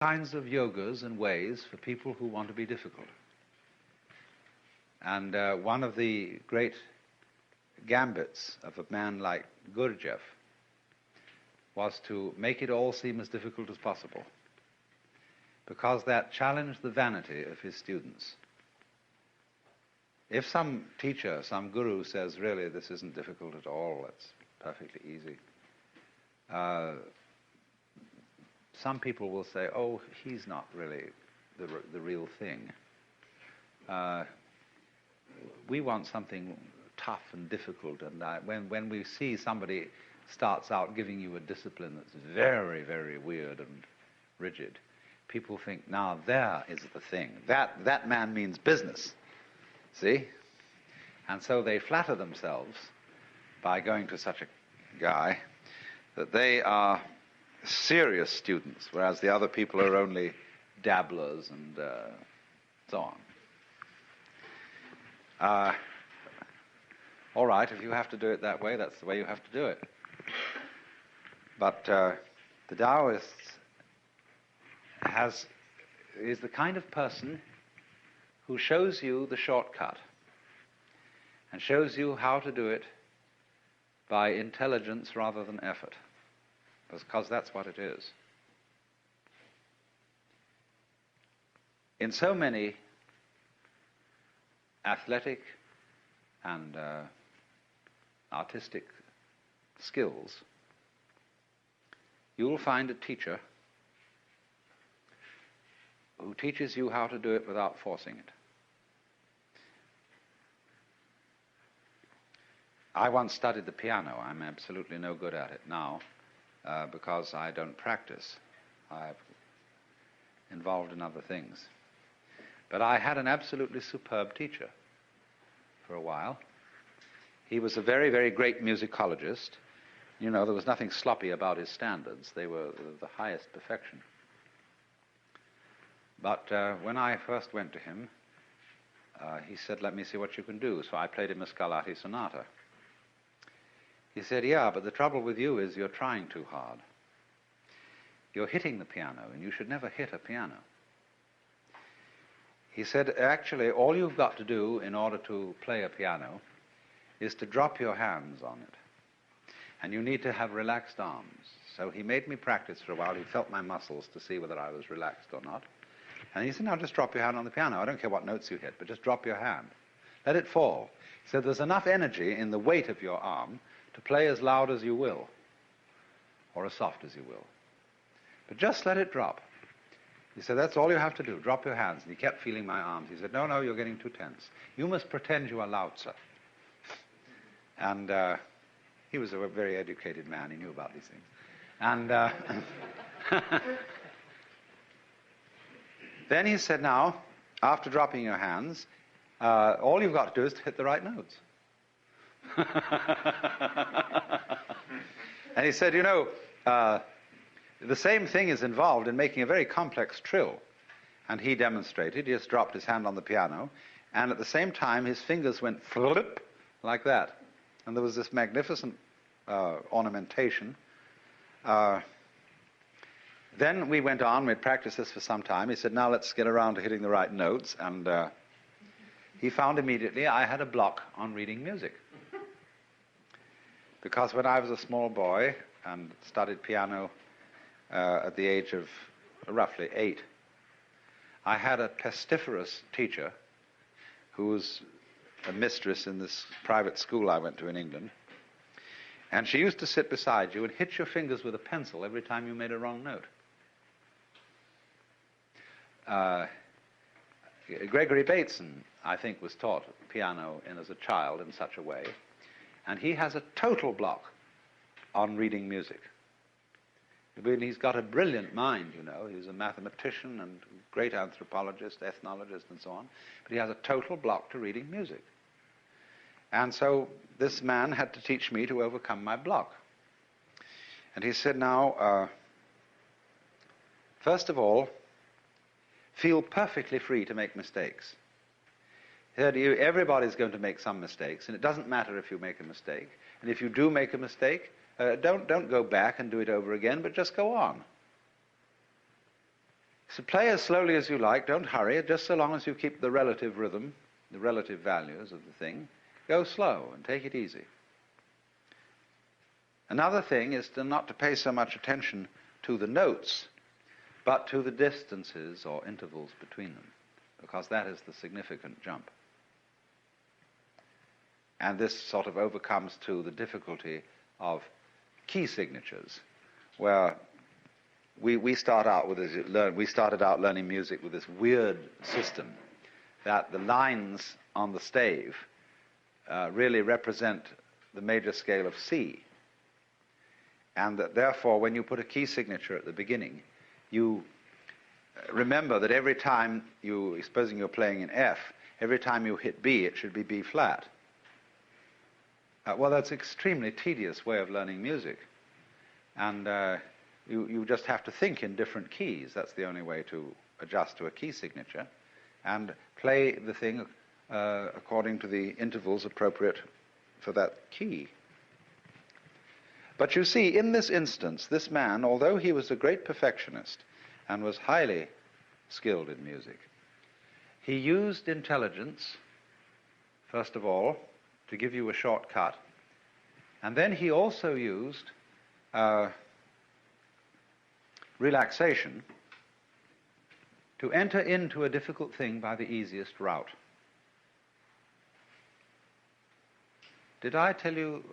kinds of yogas and ways for people who want to be difficult. And one of the great gambits of a man like Gurdjieff was to make it all seem as difficult as possible, because that challenged the vanity of his students. If some teacher, some guru says, really, this isn't difficult at all, it's perfectly easy, some people will say, oh, he's not really the real thing. We want something tough and difficult, and when we see somebody starts out giving you a discipline that's very, very weird and rigid, people think, now there is the thing. That man means business. See? And so they flatter themselves by going to such a guy that they are serious students, whereas the other people are only dabblers and so on. All right, if you have to do it that way, that's the way you have to do it. But the Taoist is the kind of person who shows you the shortcut and shows you how to do it by intelligence rather than effort, because that's what it is. In so many athletic and artistic skills, you will find a teacher who teaches you how to do it without forcing it. I once studied the piano. I'm absolutely no good at it now because I don't practice. I'm involved in other things. But I had an absolutely superb teacher for a while. He was a very, very great musicologist. You know, there was nothing sloppy about his standards. They were the highest perfection. But when I first went to him, he said, let me see what you can do. So I played him a Scarlatti sonata. He said, yeah, but the trouble with you is you're trying too hard. You're hitting the piano, and you should never hit a piano. He said, actually, all you've got to do in order to play a piano is to drop your hands on it. And you need to have relaxed arms. So he made me practice for a while. He felt my muscles to see whether I was relaxed or not. And he said, now just drop your hand on the piano. I don't care what notes you hit, but just drop your hand. Let it fall. He said, there's enough energy in the weight of your arm to play as loud as you will, or as soft as you will. But just let it drop. He said, that's all you have to do, drop your hands. And he kept feeling my arms. He said, no, no, you're getting too tense. You must pretend you are Lao Tzu. And he was a very educated man. He knew about these things. And then he said, now, after dropping your hands, all you've got to do is to hit the right notes. And he said, you know, the same thing is involved in making a very complex trill. And he demonstrated. He just dropped his hand on the piano, and at the same time his fingers went flip like that. And there was this magnificent ornamentation. Then we went on, we'd practiced this for some time. He said, now let's get around to hitting the right notes. And he found immediately I had a block on reading music. Because when I was a small boy and studied piano at the age of roughly 8, I had a pestiferous teacher who was a mistress in this private school I went to in England. And she used to sit beside you and hit your fingers with a pencil every time you made a wrong note. Gregory Bateson, I think, was taught piano as a child in such a way. And he has a total block on reading music. He's got a brilliant mind, you know. He's a mathematician and great anthropologist, ethnologist, and so on. But he has a total block to reading music. And so this man had to teach me to overcome my block. And he said, now, first of all, feel perfectly free to make mistakes. He said, everybody's going to make some mistakes, and it doesn't matter if you make a mistake. And if you do make a mistake, don't go back and do it over again, but just go on. So play as slowly as you like, don't hurry, just so long as you keep the relative rhythm, the relative values of the thing. Go slow and take it easy. Another thing is not to pay so much attention to the notes, but to the distances or intervals between them, because that is the significant jump. And this sort of overcomes, too, the difficulty of key signatures, where we started out learning music with this weird system that the lines on the stave really represent the major scale of C, and that therefore when you put a key signature at the beginning, you remember that every time supposing you're playing in F, every time you hit B, it should be B flat. Well, that's an extremely tedious way of learning music, and you just have to think in different keys. That's the only way to adjust to a key signature, and play the thing according to the intervals appropriate for that key. But you see, in this instance, this man, although he was a great perfectionist and was highly skilled in music, he used intelligence, first of all, to give you a shortcut, and then he also used relaxation to enter into a difficult thing by the easiest route. Did I tell you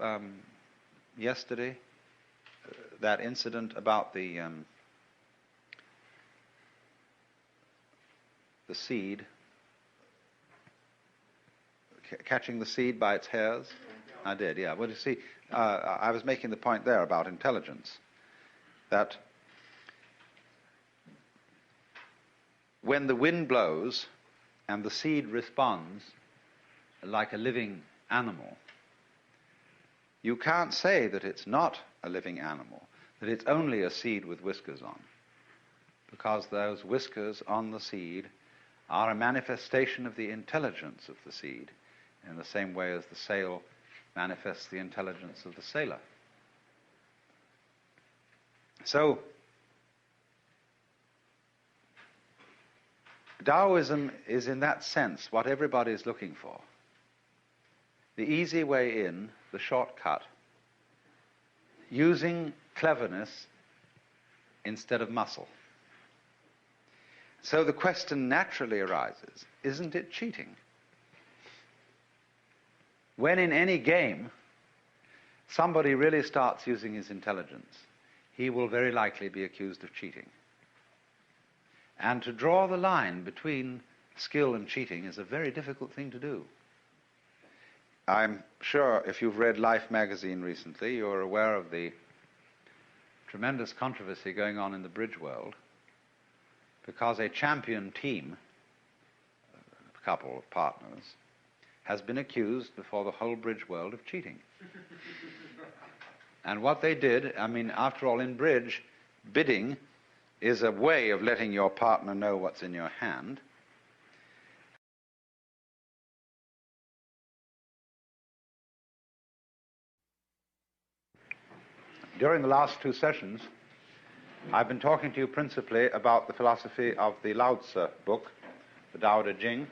yesterday that incident about the seed, catching the seed by its hairs? I did, yeah. Well, you see, I was making the point there about intelligence, that when the wind blows and the seed responds like a living animal, you can't say that it's not a living animal, that it's only a seed with whiskers on, because those whiskers on the seed are a manifestation of the intelligence of the seed, in the same way as the sail manifests the intelligence of the sailor. So, Taoism is in that sense what everybody is looking for. The easy way in, the shortcut, using cleverness instead of muscle. So the question naturally arises, isn't it cheating? When in any game somebody really starts using his intelligence, he will very likely be accused of cheating. And to draw the line between skill and cheating is a very difficult thing to do. I'm sure if you've read Life magazine recently, you're aware of the tremendous controversy going on in the bridge world, because a champion team, a couple of partners, has been accused before the whole bridge world of cheating. And what they did, I mean, after all, in bridge, bidding is a way of letting your partner know what's in your hand. During the last two sessions, I've been talking to you principally about the philosophy of the Lao Tzu book, the Tao Te Ching.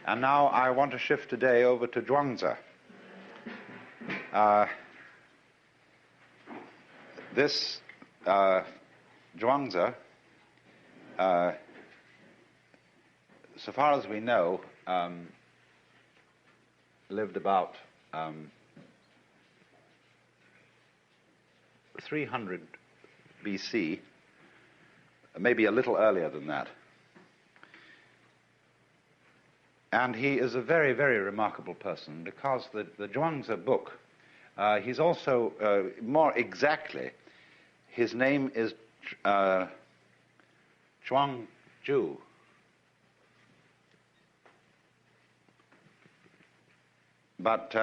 And now I want to shift today over to Zhuangzi. This Zhuangzi, so far as we know, lived about 300 BC, maybe a little earlier than that. And he is a very, very remarkable person, because the Zhuangzi book, he's also, more exactly, his name is Zhuangzhu. But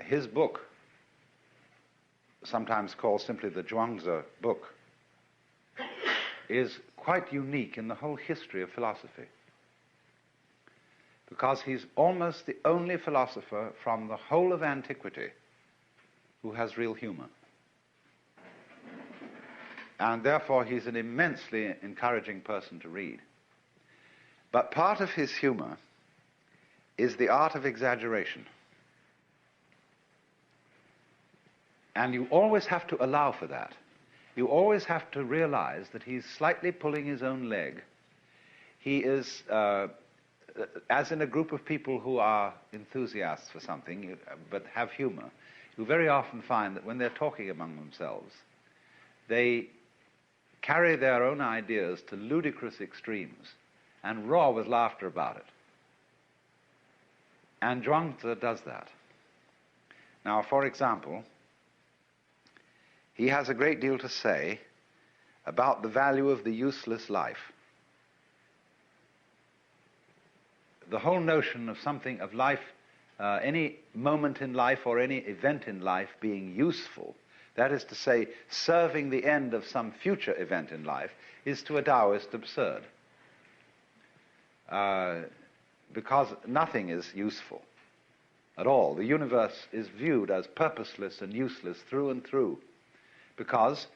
his book, sometimes called simply the Zhuangzi book, is quite unique in the whole history of philosophy, because he's almost the only philosopher from the whole of antiquity who has real humor. and therefore he's an immensely encouraging person to read. But part of his humor is the art of exaggeration. And you always have to allow for that. You always have to realize that he's slightly pulling his own leg. He is, as in a group of people who are enthusiasts for something, but have humor, you very often find that when they're talking among themselves, they carry their own ideas to ludicrous extremes and roar with laughter about it. And Zhuangzi does that. Now, for example, he has a great deal to say about the value of the useless life. The whole notion of something, of life, any moment in life or any event in life being useful, that is to say, serving the end of some future event in life, is to a Taoist absurd. Because nothing is useful at all. The universe is viewed as purposeless and useless through and through, because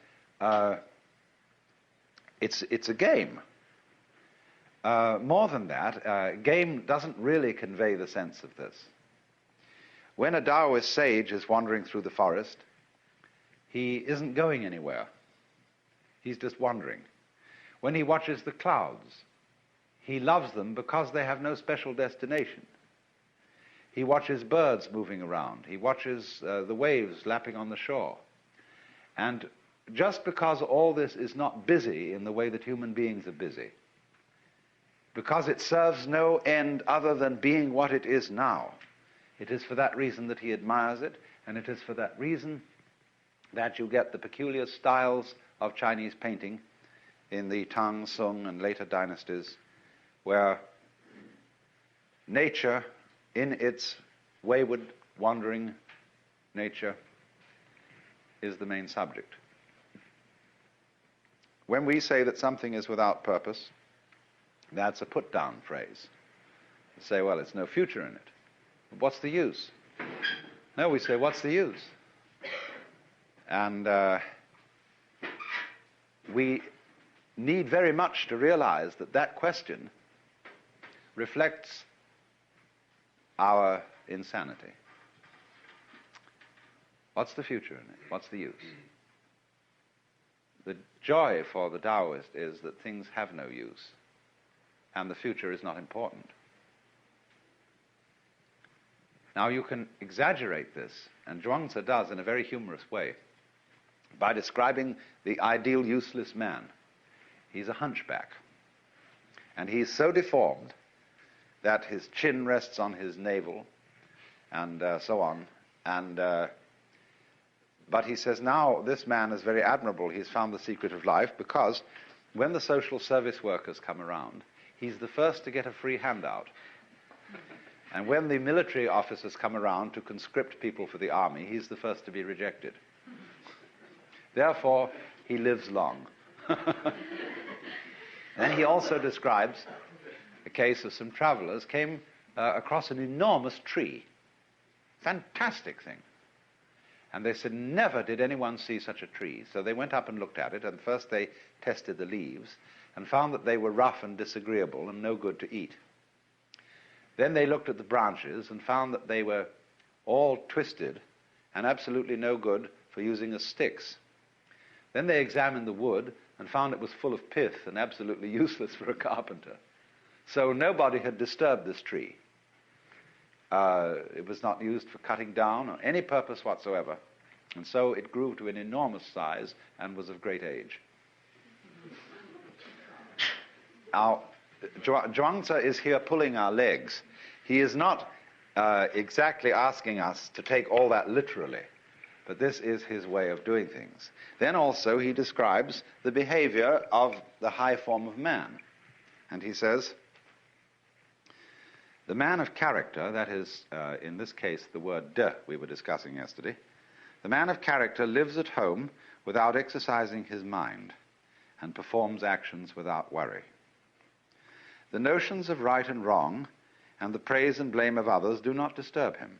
it's a game. More than that, game doesn't really convey the sense of this. When a Taoist sage is wandering through the forest, he isn't going anywhere. He's just wandering. When he watches the clouds, he loves them because they have no special destination. He watches birds moving around. He watches the waves lapping on the shore. And just because all this is not busy in the way that human beings are busy, because it serves no end other than being what it is now, it is for that reason that he admires it, and it is for that reason that you get the peculiar styles of Chinese painting in the Tang, Sung, and later dynasties, where nature, in its wayward, wandering nature, is the main subject. When we say that something is without purpose, that's a put-down phrase. We say, well, it's no future in it. What's the use? No, we say, what's the use? And we need very much to realize that that question reflects our insanity. What's the future in it? What's the use? The joy for the Taoist is that things have no use, and the future is not important. Now, you can exaggerate this, and Zhuangzi does in a very humorous way, by describing the ideal useless man. He's a hunchback, and he's so deformed that his chin rests on his navel, and so on. And but he says, now this man is very admirable. He's found the secret of life, because when the social service workers come around, he's the first to get a free handout. And when the military officers come around to conscript people for the army, he's the first to be rejected. Therefore, he lives long. And he also describes a case of some travelers came across an enormous tree. Fantastic thing. And they said, never did anyone see such a tree. So they went up and looked at it, and first they tested the leaves and found that they were rough and disagreeable and no good to eat. Then they looked at the branches and found that they were all twisted and absolutely no good for using as sticks. Then they examined the wood and found it was full of pith and absolutely useless for a carpenter. So nobody had disturbed this tree. It was not used for cutting down or any purpose whatsoever. And so it grew to an enormous size and was of great age. Now, Zhuangzi is here pulling our legs. He is not exactly asking us to take all that literally, but this is his way of doing things. Then also he describes the behavior of the high form of man. And he says, the man of character, that is, in this case, the word de we were discussing yesterday, the man of character lives at home without exercising his mind and performs actions without worry. The notions of right and wrong and the praise and blame of others do not disturb him.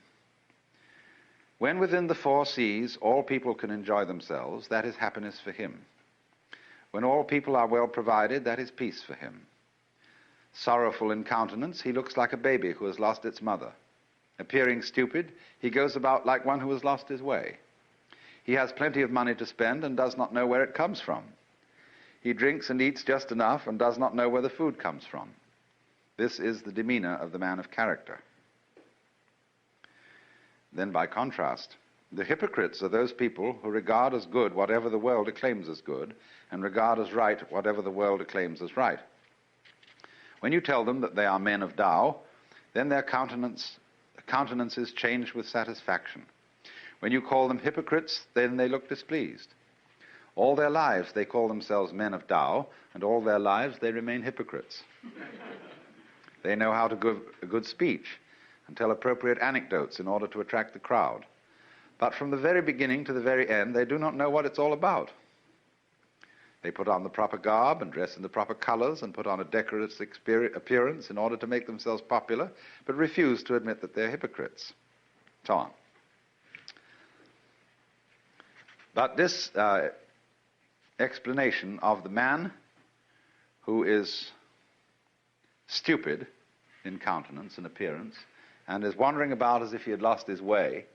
When within the four seas all people can enjoy themselves, that is happiness for him. When all people are well provided, that is peace for him. Sorrowful in countenance, he looks like a baby who has lost its mother. Appearing stupid, he goes about like one who has lost his way. He has plenty of money to spend and does not know where it comes from. He drinks and eats just enough and does not know where the food comes from. This is the demeanor of the man of character. Then, by contrast, the hypocrites are those people who regard as good whatever the world acclaims as good, and regard as right whatever the world acclaims as right. When you tell them that they are men of Tao, then their countenances change with satisfaction. When you call them hypocrites, then they look displeased. All their lives they call themselves men of Tao, and all their lives they remain hypocrites. They know how to give a good speech and tell appropriate anecdotes in order to attract the crowd. But from the very beginning to the very end, they do not know what it's all about. They put on the proper garb and dress in the proper colors and put on a decorous appearance in order to make themselves popular, but refuse to admit that they're hypocrites. So on. But this explanation of the man who is stupid in countenance and appearance and is wandering about as if he had lost his way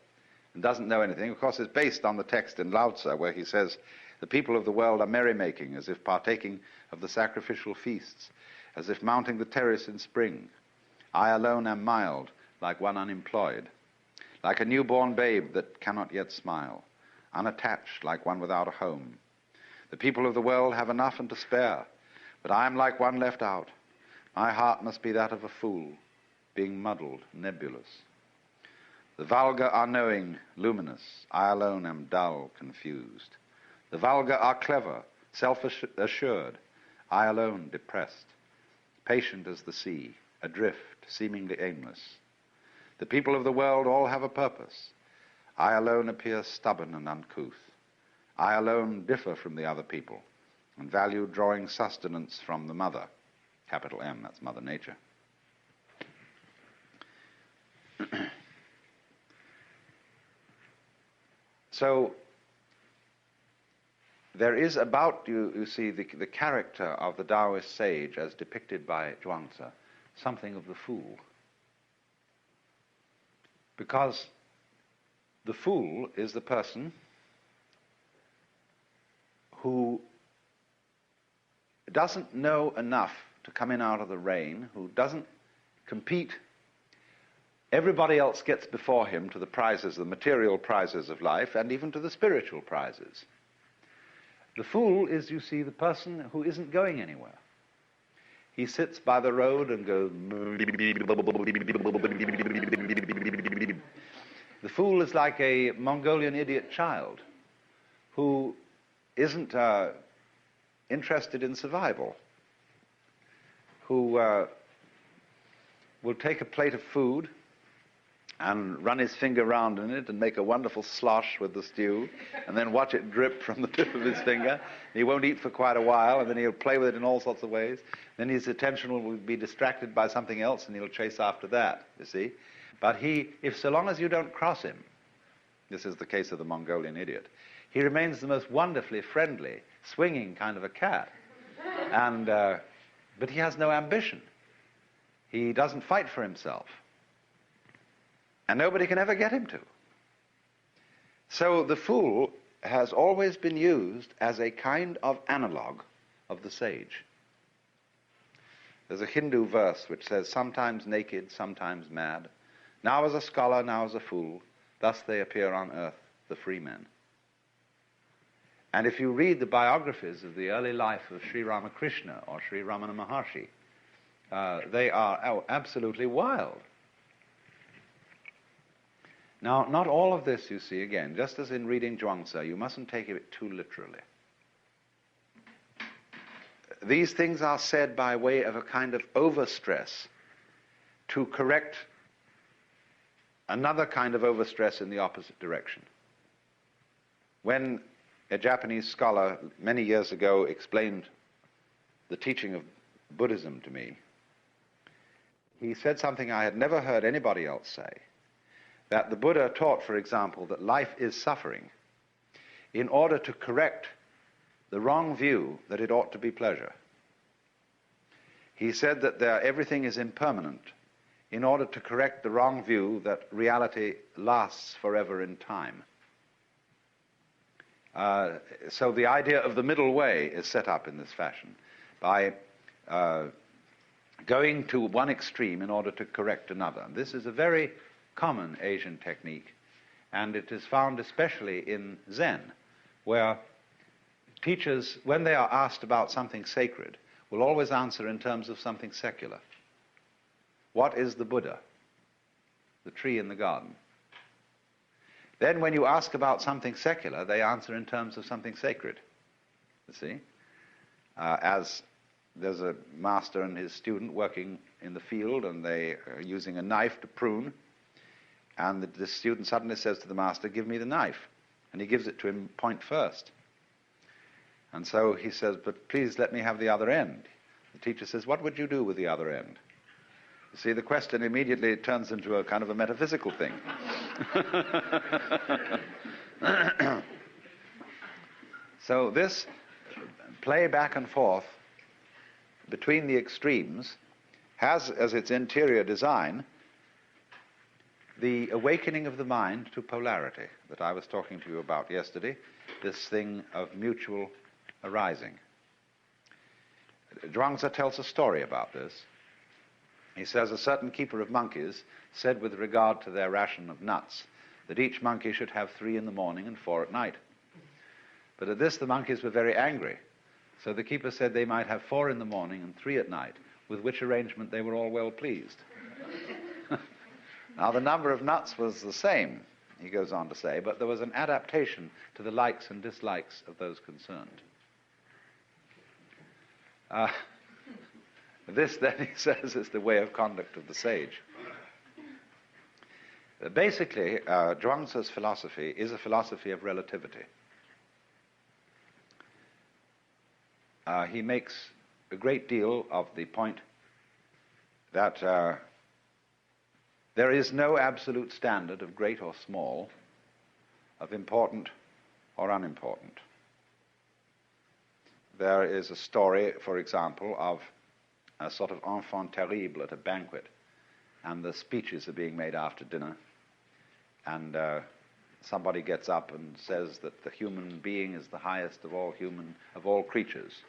and doesn't know anything, of course, is based on the text in Lao Tzu where he says, the people of the world are merrymaking, as if partaking of the sacrificial feasts, as if mounting the terrace in spring. I alone am mild, like one unemployed, like a newborn babe that cannot yet smile, unattached, like one without a home. The people of the world have enough and to spare, but I am like one left out. My heart must be that of a fool, being muddled, nebulous. The vulgar are knowing, luminous. I alone am dull, confused. The vulgar are clever, self-assured. I alone depressed, patient as the sea, adrift, seemingly aimless. The people of the world all have a purpose. I alone appear stubborn and uncouth. I alone differ from the other people and value drawing sustenance from the mother. Capital M, that's Mother Nature. So, there is about, you see, the character of the Taoist sage as depicted by Zhuangzi, something of the fool. Because the fool is the person who doesn't know enough to come in out of the rain, who doesn't compete. Everybody else gets before him to the prizes, the material prizes of life, and even to the spiritual prizes. The fool is, you see, the person who isn't going anywhere. He sits by the road and goes... The fool is like a Mongolian idiot child who isn't interested in survival, who will take a plate of food and run his finger round in it and make a wonderful slosh with the stew, and then watch it drip from the tip of his finger. He won't eat for quite a while, and then he'll play with it in all sorts of ways. Then his attention will be distracted by something else, and he'll chase after that, you see. But so long as you don't cross him, this is the case of the Mongolian idiot, he remains the most wonderfully friendly, swinging kind of a cat. And, but he has no ambition. He doesn't fight for himself. And nobody can ever get him to. So the fool has always been used as a kind of analog of the sage. There's a Hindu verse which says, sometimes naked, sometimes mad, now as a scholar, now as a fool, thus they appear on earth, the free men. And if you read the biographies of the early life of Sri Ramakrishna or Sri Ramana Maharshi, they are absolutely wild. Now, not all of this, you see, again, just as in reading Zhuangzi, you mustn't take it too literally. These things are said by way of a kind of overstress to correct another kind of overstress in the opposite direction. When a Japanese scholar many years ago explained the teaching of Buddhism to me, he said something I had never heard anybody else say, that the Buddha taught, for example, that life is suffering in order to correct the wrong view that it ought to be pleasure. He said that everything is impermanent in order to correct the wrong view that reality lasts forever in time. So the idea of the middle way is set up in this fashion by going to one extreme in order to correct another. This is a very common Asian technique, and it is found especially in Zen, where teachers, when they are asked about something sacred, will always answer in terms of something secular. What is the Buddha? The tree in the garden. Then when you ask about something secular, they answer in terms of something sacred. You see? As there's a master and his student working in the field, and they are using a knife to prune, and the student suddenly says to the master, "Give me the knife." And he gives it to him point first. And so he says, "But please let me have the other end." The teacher says, "What would you do with the other end?" You see, the question immediately turns into a kind of a metaphysical thing. So this play back and forth between the extremes has as its interior design the awakening of the mind to polarity that I was talking to you about yesterday, this thing of mutual arising. Zhuangzi tells a story about this. He says a certain keeper of monkeys said with regard to their ration of nuts that each monkey should have 3 in the morning and 4 at night. But at this the monkeys were very angry. So the keeper said they might have 4 in the morning and 3 at night, with which arrangement they were all well pleased. Now the number of nuts was the same, he goes on to say, but there was an adaptation to the likes and dislikes of those concerned. This, then, he says, is the way of conduct of the sage. Basically, Zhuangzi's philosophy is a philosophy of relativity. He makes a great deal of the point that there is no absolute standard of great or small, of important or unimportant. There is a story, for example, of a sort of enfant terrible at a banquet, and the speeches are being made after dinner, and somebody gets up and says that the human being is the highest of all creatures,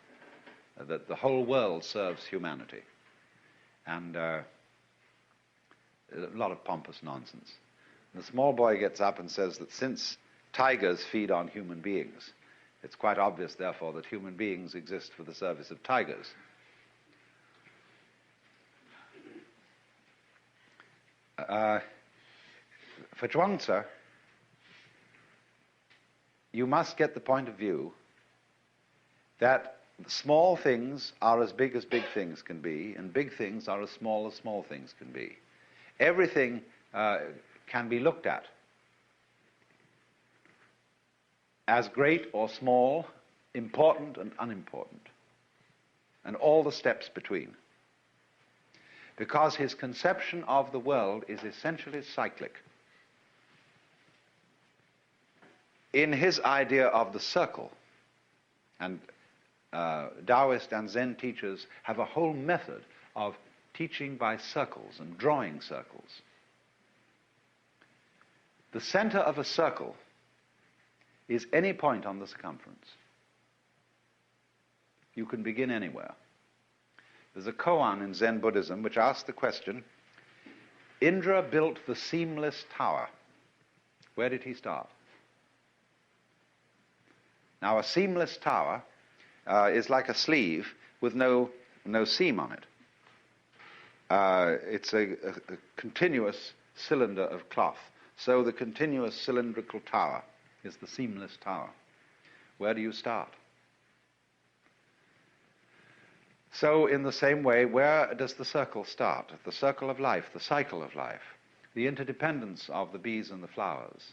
that the whole world serves humanity, and a lot of pompous nonsense. And the small boy gets up and says that since tigers feed on human beings, it's quite obvious, therefore, that human beings exist for the service of tigers. For Zhuangzi, you must get the point of view that small things are as big things can be, and big things are as small things can be. Everything can be looked at as great or small, important and unimportant, and all the steps between. Because his conception of the world is essentially cyclic. In his idea of the circle, and Taoist and Zen teachers have a whole method of teaching by circles and drawing circles. The center of a circle is any point on the circumference. You can begin anywhere. There's a koan in Zen Buddhism which asks the question, Indra built the seamless tower. Where did he start? Now, a seamless tower is like a sleeve with no seam on it. It's a continuous cylinder of cloth. So the continuous cylindrical tower is the seamless tower. Where do you start? So in the same way, where does the circle start? The circle of life, the cycle of life, the interdependence of the bees and the flowers,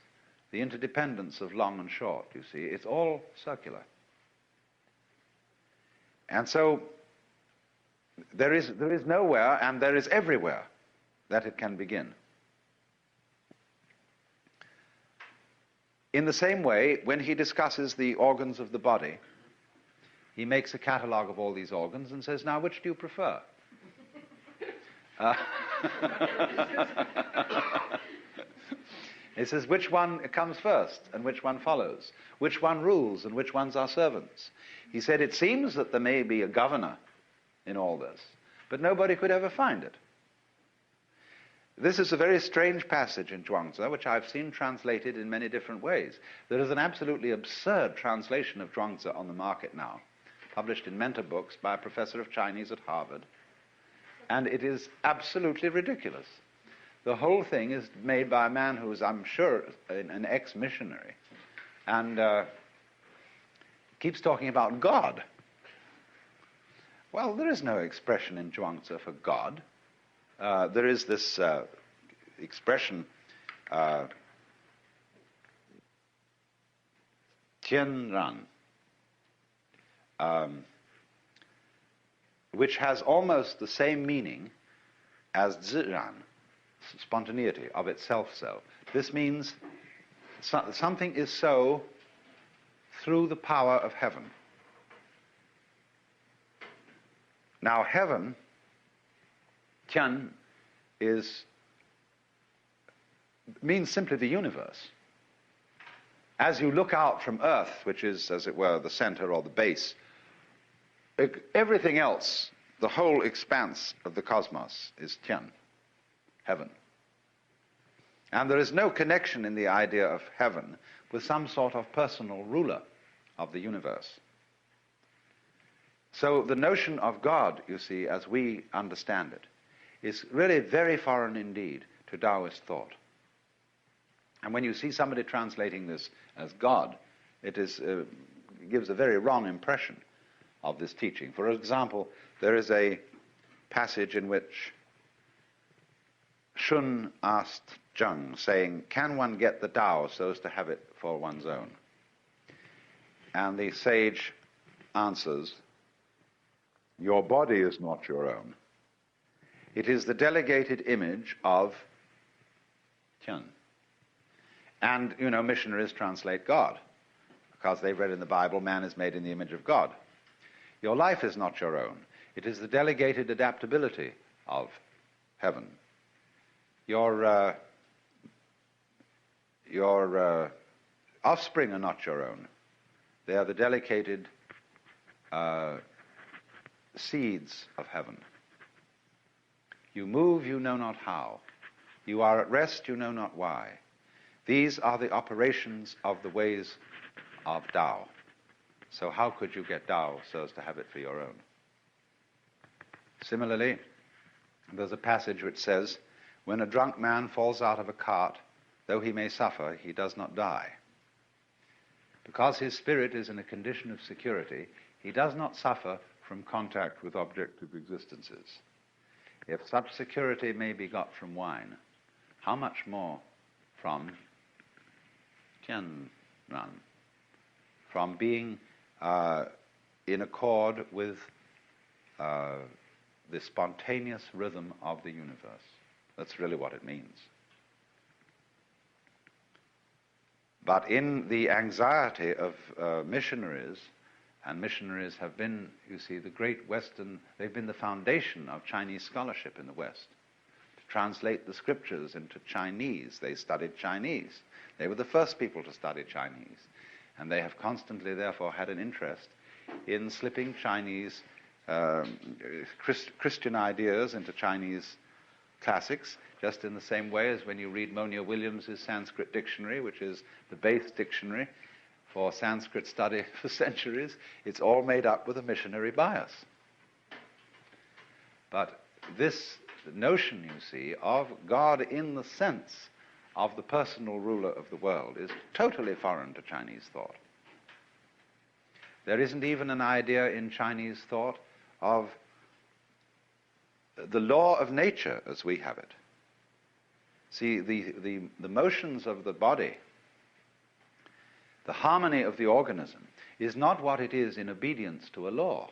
the interdependence of long and short, you see, it's all circular. And so there is nowhere and there is everywhere that it can begin. In the same way, when he discusses the organs of the body, he makes a catalogue of all these organs and says, now, which do you prefer? He says, which one comes first and which one follows? Which one rules and which ones are servants? He said, it seems that there may be a governor in all this, but nobody could ever find it. This is a very strange passage in Zhuangzi, which I've seen translated in many different ways. There is an absolutely absurd translation of Zhuangzi on the market now, published in mentor books by a professor of Chinese at Harvard, and it is absolutely ridiculous. The whole thing is made by a man who is, I'm sure, an ex-missionary, and keeps talking about God. Well, there is no expression in Zhuangzi for God. There is this expression, Tianran, which has almost the same meaning as Ziran, spontaneity, of itself so. This means something is so through the power of heaven. Now, heaven, Tian, means simply the universe. As you look out from Earth, which is, as it were, the center or the base, everything else, the whole expanse of the cosmos, is Tian, heaven. And there is no connection in the idea of heaven with some sort of personal ruler of the universe. So the notion of God, you see, as we understand it, is really very foreign indeed to Taoist thought. And when you see somebody translating this as God, it gives a very wrong impression of this teaching. For example, there is a passage in which Shun asked Zheng, saying, can one get the Tao so as to have it for one's own? And the sage answers, your body is not your own. It is the delegated image of Tian. And, you know, missionaries translate God, because they've read in the Bible, man is made in the image of God. Your life is not your own. It is the delegated adaptability of heaven. Your offspring are not your own. They are the delegated seeds of heaven. You move, you know not how. You are at rest, you know not why. These are the operations of the ways of Tao. So how could you get Tao so as to have it for your own? Similarly, there's a passage which says, when a drunk man falls out of a cart, though he may suffer, he does not die. Because his spirit is in a condition of security, he does not suffer from contact with objective existences. If such security may be got from wine, how much more from Tianran, from being in accord with the spontaneous rhythm of the universe. That's really what it means. But in the anxiety of missionaries, and missionaries have been, you see, the great Western, they've been the foundation of Chinese scholarship in the West. To translate the scriptures into Chinese, they studied Chinese. They were the first people to study Chinese. And they have constantly, therefore, had an interest in slipping Chinese, Christian ideas into Chinese classics, just in the same way as when you read Monia Williams's Sanskrit dictionary, which is the base dictionary for Sanskrit study for centuries. It's all made up with a missionary bias. But this notion, you see, of God in the sense of the personal ruler of the world is totally foreign to Chinese thought. There isn't even an idea in Chinese thought of the law of nature as we have it. See, the motions of the body, the harmony of the organism, is not what it is in obedience to a law.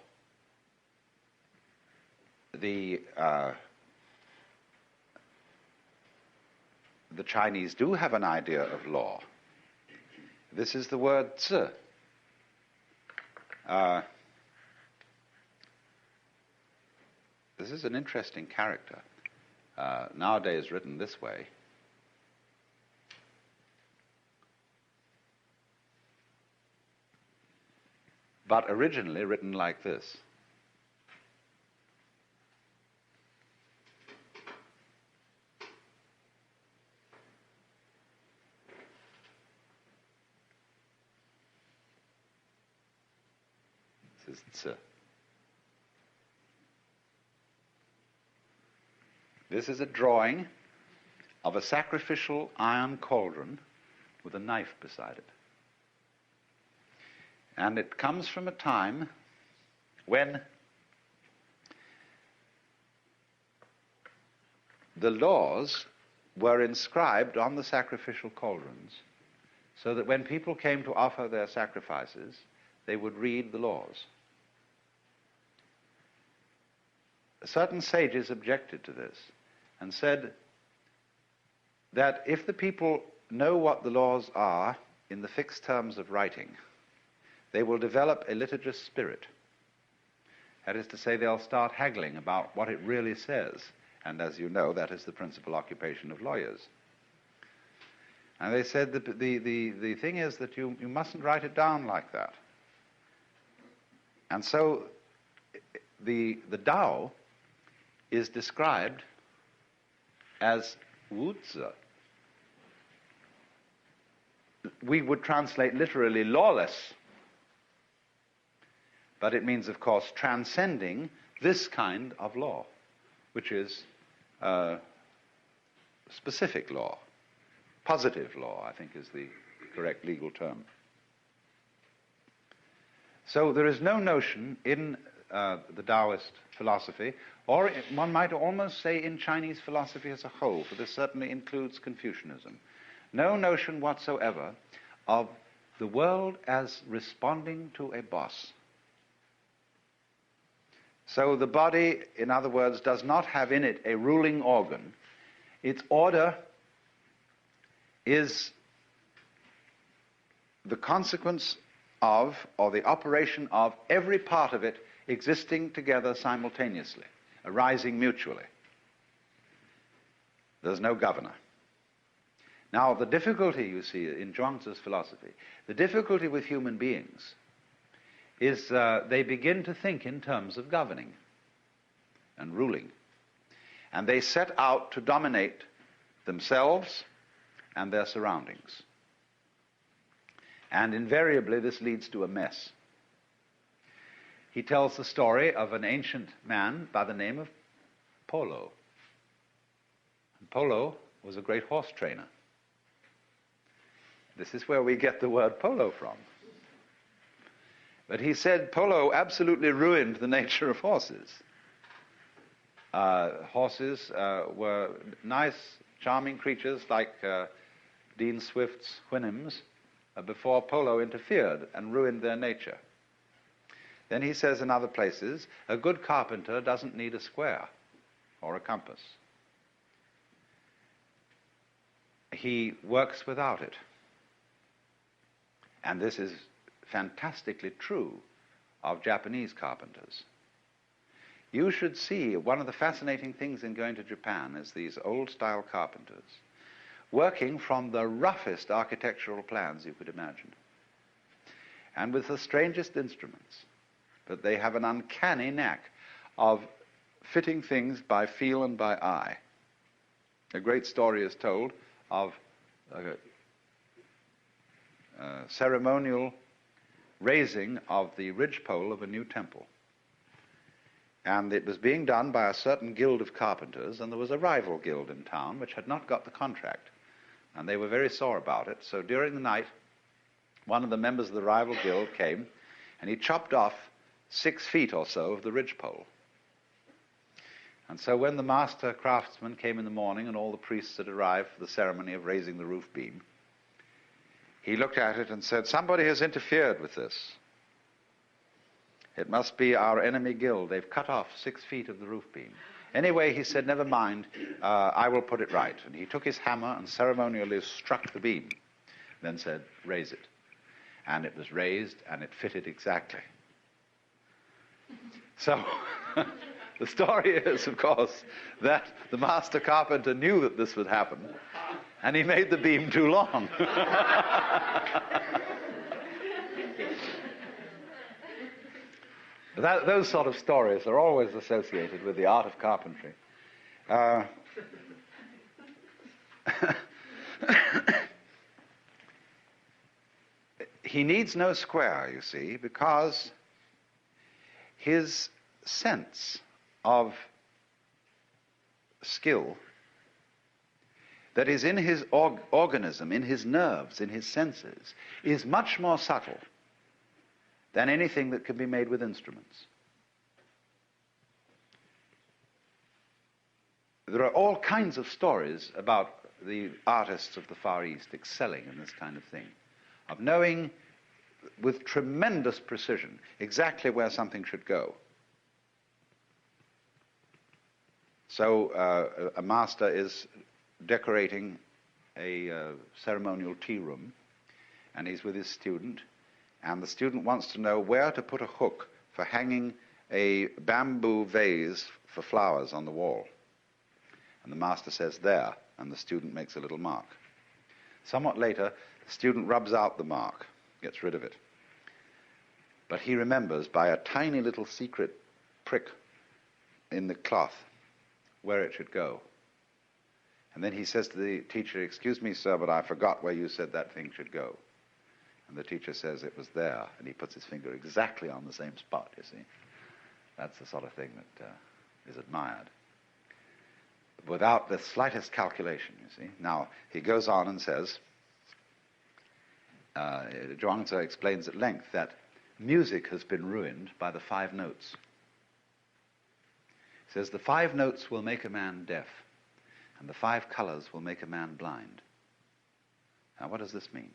The Chinese do have an idea of law. This is the word zi. This is an interesting character, nowadays written this way. But originally written like this. This is tse. This is a drawing of a sacrificial iron cauldron with a knife beside it. And it comes from a time when the laws were inscribed on the sacrificial cauldrons, so that when people came to offer their sacrifices, they would read the laws. Certain sages objected to this and said that if the people know what the laws are in the fixed terms of writing, they will develop a litigious spirit. That is to say, they'll start haggling about what it really says. And as you know, that is the principal occupation of lawyers. And they said that the thing is that you mustn't write it down like that. And so the Tao is described as wuzi. We would translate literally lawless, but it means, of course, transcending this kind of law, which is specific law. Positive law, I think, is the correct legal term. So there is no notion in the Taoist philosophy, or one might almost say in Chinese philosophy as a whole, for this certainly includes Confucianism, no notion whatsoever of the world as responding to a boss. So the body, in other words, does not have in it a ruling organ. Its order is the consequence of, or the operation of, every part of it existing together simultaneously, arising mutually. There's no governor. Now, the difficulty, you see, in Zhuangzi's philosophy, the difficulty with human beings is they begin to think in terms of governing and ruling. And they set out to dominate themselves and their surroundings. And invariably, this leads to a mess. He tells the story of an ancient man by the name of Polo. And Polo was a great horse trainer. This is where we get the word polo from. But he said Polo absolutely ruined the nature of horses. Horses were nice, charming creatures like Dean Swift's Houyhnhnms before Polo interfered and ruined their nature. Then he says in other places, a good carpenter doesn't need a square or a compass. He works without it. And this is fantastically true of Japanese carpenters. You should see, one of the fascinating things in going to Japan is these old-style carpenters working from the roughest architectural plans you could imagine, and with the strangest instruments. But they have an uncanny knack of fitting things by feel and by eye. A great story is told of ceremonial raising of the ridgepole of a new temple. And it was being done by a certain guild of carpenters, and there was a rival guild in town which had not got the contract. And they were very sore about it. So during the night, one of the members of the rival guild came, and he chopped off 6 feet or so of the ridgepole. And so when the master craftsman came in the morning and all the priests had arrived for the ceremony of raising the roof beam, he looked at it and said, somebody has interfered with this. It must be our enemy guild. They've cut off 6 feet of the roof beam. Anyway, he said, never mind, I will put it right. And he took his hammer and ceremonially struck the beam, then said, raise it. And it was raised, and it fitted exactly. So The story is, of course, that the master carpenter knew that this would happen, and he made the beam too long. Those sort of stories are always associated with the art of carpentry. He needs no square, you see, because his sense of skill that is in his organism, in his nerves, in his senses, is much more subtle than anything that can be made with instruments. There are all kinds of stories about the artists of the Far East excelling in this kind of thing, of knowing with tremendous precision exactly where something should go. So a master is decorating a ceremonial tea room, and he's with his student, and the student wants to know where to put a hook for hanging a bamboo vase for flowers on the wall. And the master says, there, and the student makes a little mark. Somewhat later, the student rubs out the mark, gets rid of it. But he remembers by a tiny little secret prick in the cloth where it should go. And then he says to the teacher, excuse me, sir, but I forgot where you said that thing should go. And the teacher says it was there, and he puts his finger exactly on the same spot, you see. That's the sort of thing that is admired, without the slightest calculation, you see. Now, he goes on and says, Zhuangzi explains at length that music has been ruined by the 5 notes. He says the 5 notes will make a man deaf, and the 5 colors will make a man blind. Now, what does this mean?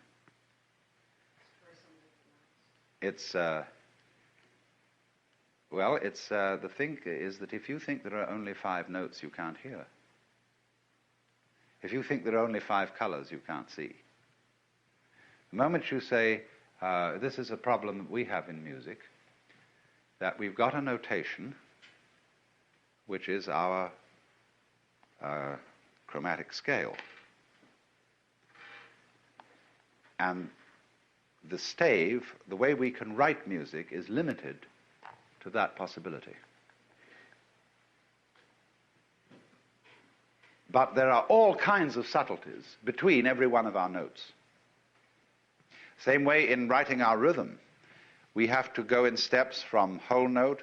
It's, the thing is that if you think there are only 5 notes, you can't hear. If you think there are only 5 colors, you can't see. The moment you say, this is a problem that we have in music, that we've got a notation, which is our chromatic scale. And the stave, the way we can write music, is limited to that possibility. But there are all kinds of subtleties between every one of our notes. Same way in writing our rhythm. We have to go in steps from whole note,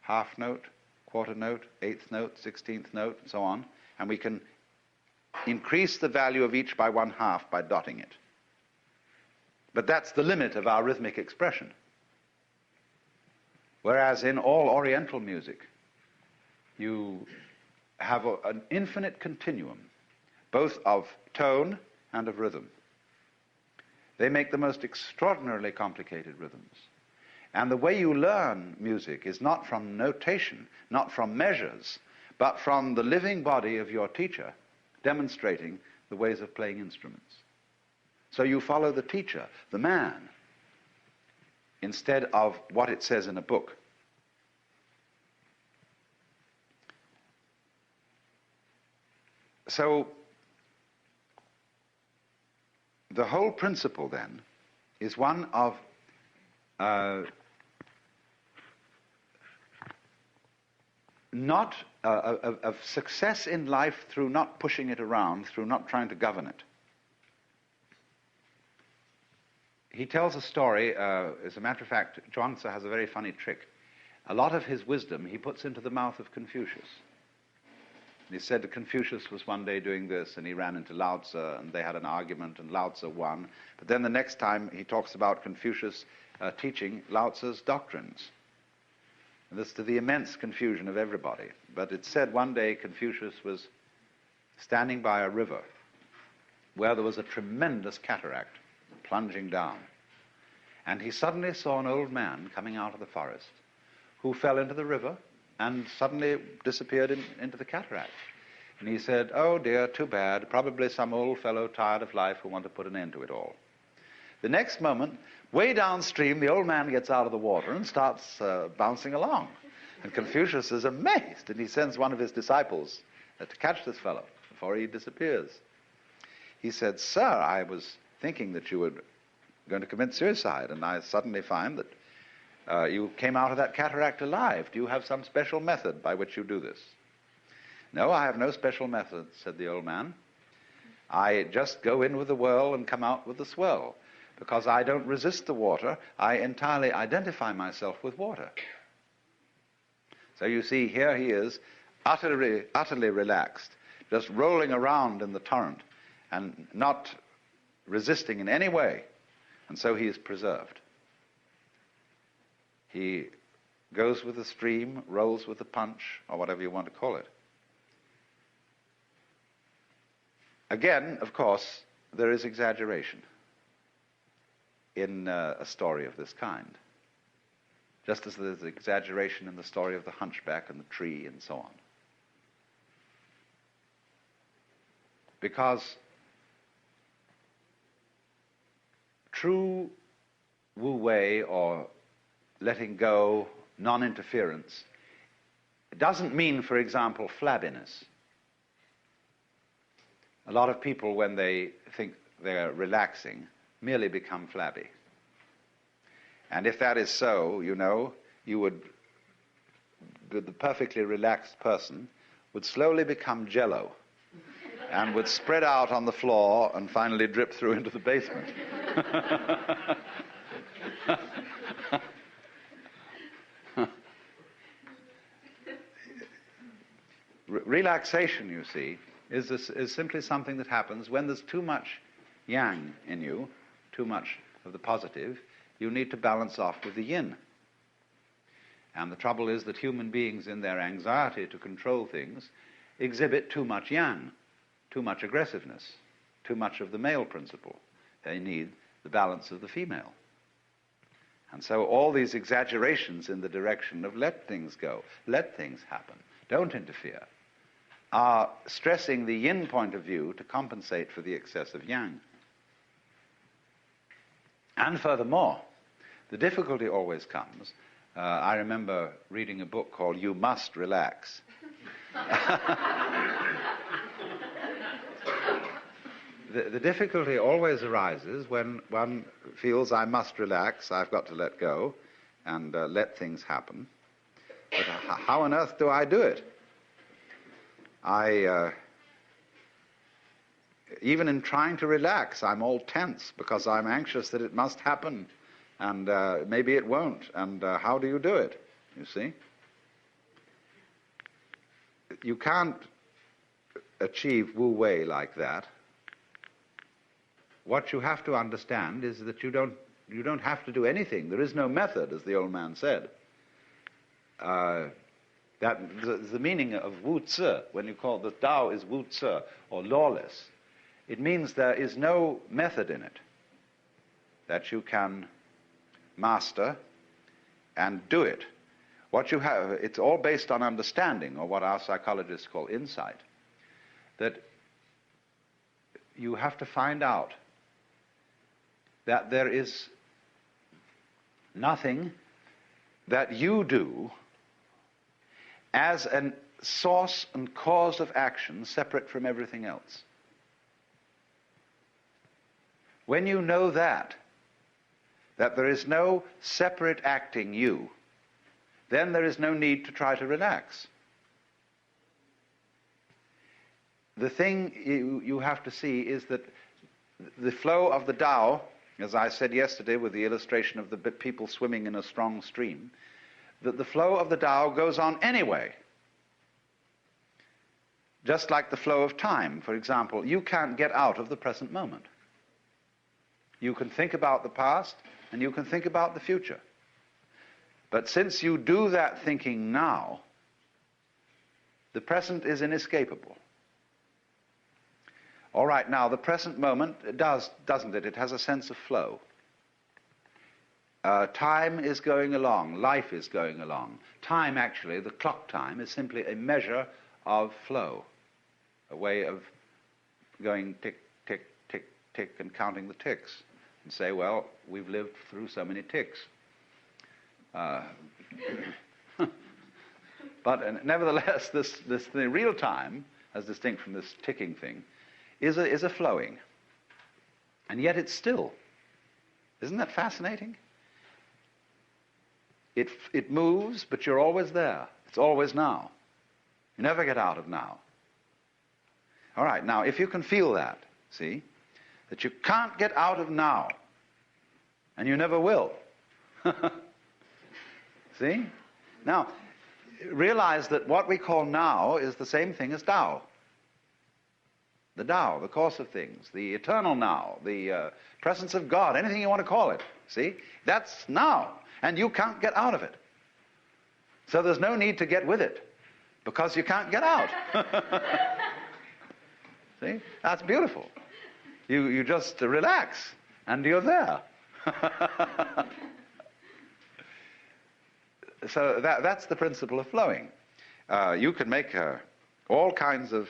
half note, quarter note, 8th note, 16th note, and so on. And we can increase the value of each by 1/2 by dotting it. But that's the limit of our rhythmic expression. Whereas in all Oriental music, you have an infinite continuum, both of tone and of rhythm. They make the most extraordinarily complicated rhythms. And the way you learn music is not from notation, not from measures, but from the living body of your teacher demonstrating the ways of playing instruments. So you follow the teacher, the man, instead of what it says in a book. So the whole principle then is one of of success in life through not pushing it around, through not trying to govern it. He tells a story, as a matter of fact, Zhuangzi has a very funny trick. A lot of his wisdom he puts into the mouth of Confucius. He said that Confucius was one day doing this, and he ran into Lao Tzu, and they had an argument, and Lao Tzu won. But then the next time he talks about Confucius teaching Lao Tzu's doctrines. And this to the immense confusion of everybody. But it said one day Confucius was standing by a river where there was a tremendous cataract plunging down. And he suddenly saw an old man coming out of the forest who fell into the river and suddenly disappeared into the cataract. And he said, oh dear, too bad, probably some old fellow tired of life who wanted to put an end to it all. The next moment, way downstream, the old man gets out of the water and starts bouncing along. And Confucius is amazed, and he sends one of his disciples to catch this fellow before he disappears. He said, "Sir, I was thinking that you were going to commit suicide, and I suddenly find that you came out of that cataract alive. Do you have some special method by which you do this?" "No, I have no special method," said the old man. "I just go in with the whirl and come out with the swirl. Because I don't resist the water, I entirely identify myself with water." So you see, here he is, utterly relaxed, just rolling around in the torrent and not resisting in any way. And so he is preserved. He goes with the stream, rolls with the punch, or whatever you want to call it. Again, of course, there is exaggeration in a story of this kind, just as there's exaggeration in the story of the hunchback and the tree and so on. Because true wu wei, or letting go, non-interference, doesn't mean, for example, flabbiness. A lot of people, when they think they're relaxing, merely become flabby. And if that is so, you know, the perfectly relaxed person would slowly become jello and would spread out on the floor and finally drip through into the basement. Relaxation, you see, is simply something that happens when there's too much yang in you, too much of the positive. You need to balance off with the yin. And the trouble is that human beings, in their anxiety to control things, exhibit too much yang, too much aggressiveness, too much of the male principle. They need the balance of the female. And so all these exaggerations in the direction of let things go, let things happen, don't interfere, are stressing the yin point of view to compensate for the excess of yang. And furthermore, the difficulty always comes. I remember reading a book called You Must Relax. The difficulty always arises when one feels I must relax, I've got to let go and let things happen. But how on earth do I do it? Even in trying to relax, I'm all tense because I'm anxious that it must happen, and maybe it won't, and how do you do it, you see? You can't achieve wu wei like that. What you have to understand is that you don't have to do anything. There is no method, as the old man said. That the meaning of wu zi, when you call the Tao is wu zi, or lawless, it means there is no method in it that you can master and do it. What you have, it's all based on understanding, or what our psychologists call insight, that you have to find out that there is nothing that you do as a source and cause of action separate from everything else. When you know that there is no separate acting you, then there is no need to try to relax. The thing you have to see is that the flow of the Tao, as I said yesterday with the illustration of the people swimming in a strong stream, that the flow of the Tao goes on anyway. Just like the flow of time, for example, you can't get out of the present moment. You can think about the past and you can think about the future. But since you do that thinking now, the present is inescapable. All right, now the present moment doesn't it? It has a sense of flow. Time is going along, life is going along. Time, actually, the clock time, is simply a measure of flow, a way of going tick, tick, tick, tick, and counting the ticks, and say, well, we've lived through so many ticks. But nevertheless, this thing, real time, as distinct from this ticking thing, is a flowing. And yet it's still. Isn't that fascinating? It moves, but you're always there. It's always now. You never get out of now. All right, now, if you can feel that, see, that you can't get out of now, and you never will. See? Now, realize that what we call now is the same thing as Tao. The Tao, the course of things, the eternal now, the presence of God, anything you want to call it. See? That's now, and you can't get out of it. So there's no need to get with it, because you can't get out. See? That's beautiful. You just relax, and you're there. So that's the principle of flowing. You can make all kinds of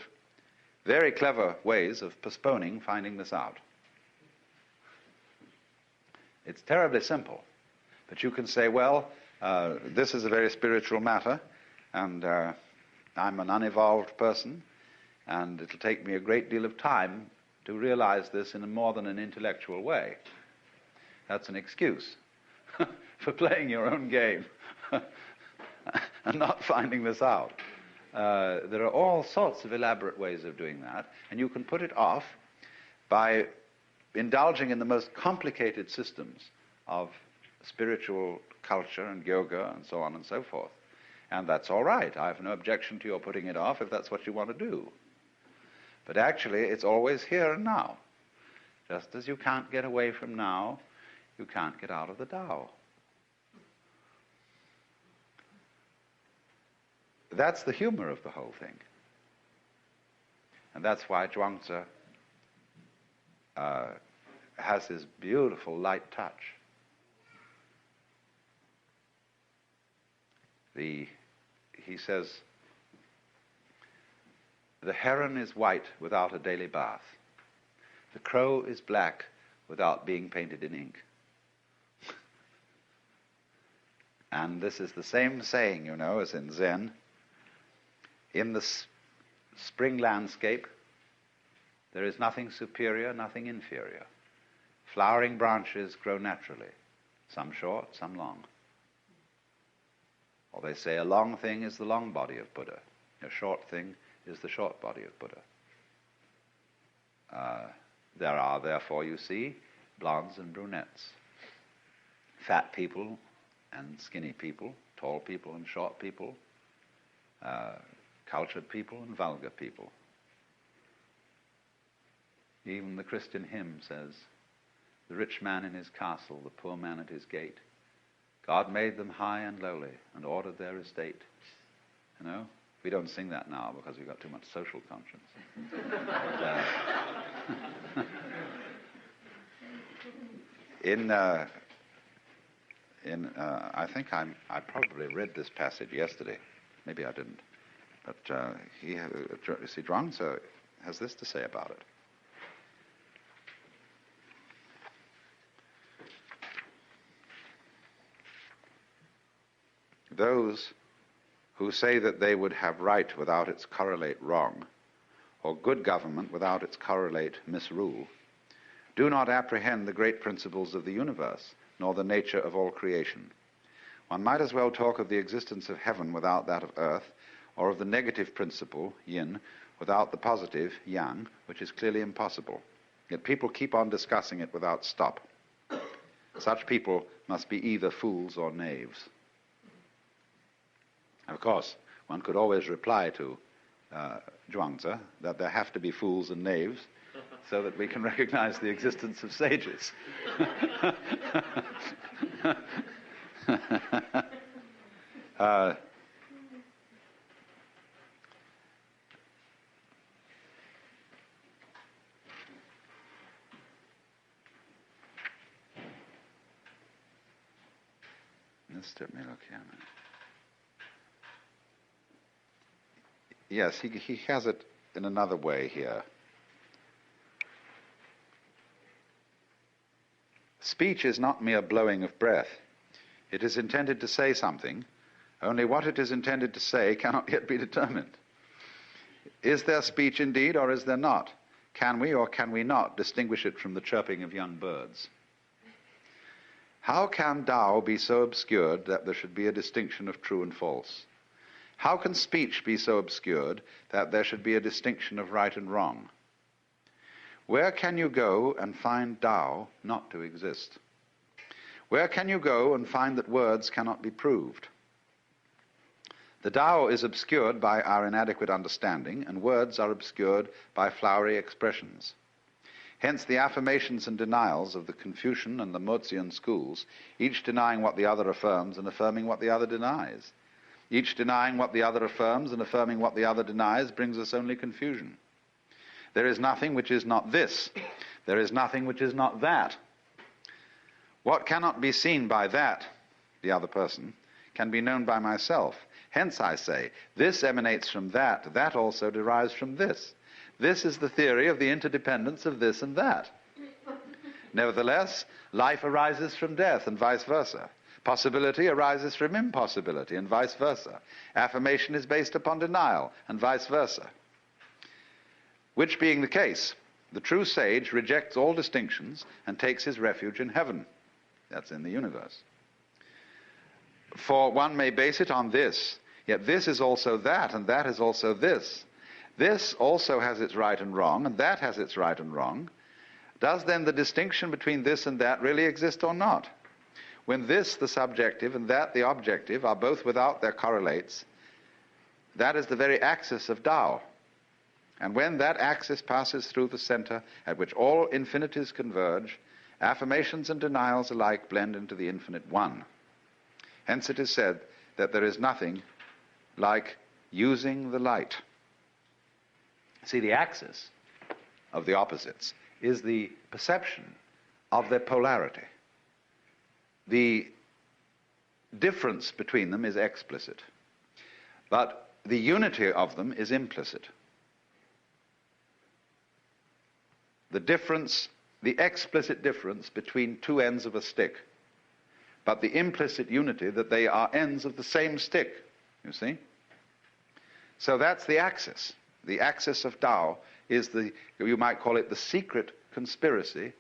very clever ways of postponing finding this out. It's terribly simple. But you can say, well, this is a very spiritual matter, and I'm an unevolved person, and it'll take me a great deal of time to realize this in a more than an intellectual way. That's an excuse for playing your own game and not finding this out. There are all sorts of elaborate ways of doing that, and you can put it off by indulging in the most complicated systems of spiritual culture and yoga and so on and so forth. And that's all right. I have no objection to your putting it off if that's what you want to do. But actually, it's always here and now. Just as you can't get away from now, you can't get out of the Tao. That's the humor of the whole thing. And that's why Zhuangzi has his beautiful light touch. He says, the heron is white without a daily bath. The crow is black without being painted in ink. And this is the same saying, you know, as in Zen. In the spring landscape, there is nothing superior, nothing inferior. Flowering branches grow naturally, some short, some long. Or they say a long thing is the long body of Buddha. A short thing is the short body of Buddha. There are, therefore, you see, blondes and brunettes, fat people and skinny people, tall people and short people, cultured people and vulgar people. Even the Christian hymn says, the rich man in his castle, the poor man at his gate. God made them high and lowly and ordered their estate. You know? We don't sing that now because we've got too much social conscience. I think I probably read this passage yesterday. Maybe I didn't. But Zhuangzi has this to say about it. Those who say that they would have right without its correlate wrong, or good government without its correlate misrule, do not apprehend the great principles of the universe, nor the nature of all creation. One might as well talk of the existence of heaven without that of earth, or of the negative principle, yin, without the positive, yang, which is clearly impossible. Yet people keep on discussing it without stop. Such people must be either fools or knaves. Of course, one could always reply to Zhuangzi that there have to be fools and knaves so that we can recognize the existence of sages. Let me look here a minute. Yes, he has it in another way here. Speech is not mere blowing of breath. It is intended to say something, Only what it is intended to say cannot yet be determined. Is there speech indeed, or is there not? Can we or can we not distinguish it from the chirping of young birds? How can Tao be so obscured that there should be a distinction of true and false? How can speech be so obscured that there should be a distinction of right and wrong? Where can you go and find Tao not to exist? Where can you go and find that words cannot be proved? The Tao is obscured by our inadequate understanding, and words are obscured by flowery expressions. Hence the affirmations and denials of the Confucian and the Mozian schools, each denying what the other affirms and affirming what the other denies. Each denying what the other affirms and affirming what the other denies brings us only confusion. There is nothing which is not this. There is nothing which is not that. What cannot be seen by that, the other person, can be known by myself. Hence I say, this emanates from that, that also derives from this. This is the theory of the interdependence of this and that. Nevertheless, life arises from death and vice versa. Possibility arises from impossibility and vice versa. Affirmation is based upon denial and vice versa. Which being the case, the true sage rejects all distinctions and takes his refuge in heaven. That's in the universe. For one may base it on this, yet this is also that, and that is also this. This also has its right and wrong, and that has its right and wrong. Does then the distinction between this and that really exist or not? When this, the subjective, and that, the objective, are both without their correlates, that is the very axis of Tao. And when that axis passes through the center at which all infinities converge, affirmations and denials alike blend into the infinite one. Hence it is said that there is nothing like using the light. See, the axis of the opposites is the perception of their polarity. The difference between them is explicit, but the unity of them is implicit. The difference, the explicit difference between two ends of a stick, but the implicit unity that they are ends of the same stick, you see? So that's the axis. The axis of Tao is the, you might call it the secret conspiracy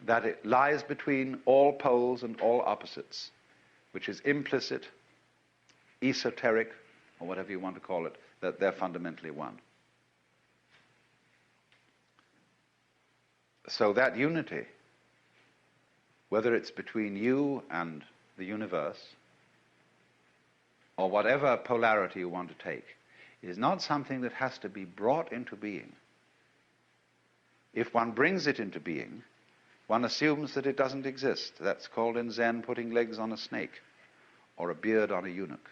that it lies between all poles and all opposites, which is implicit, esoteric, or whatever you want to call it, that they're fundamentally one. So that unity, whether it's between you and the universe, or whatever polarity you want to take, is not something that has to be brought into being. If one brings it into being, one assumes that it doesn't exist. That's called in Zen putting legs on a snake or a beard on a eunuch.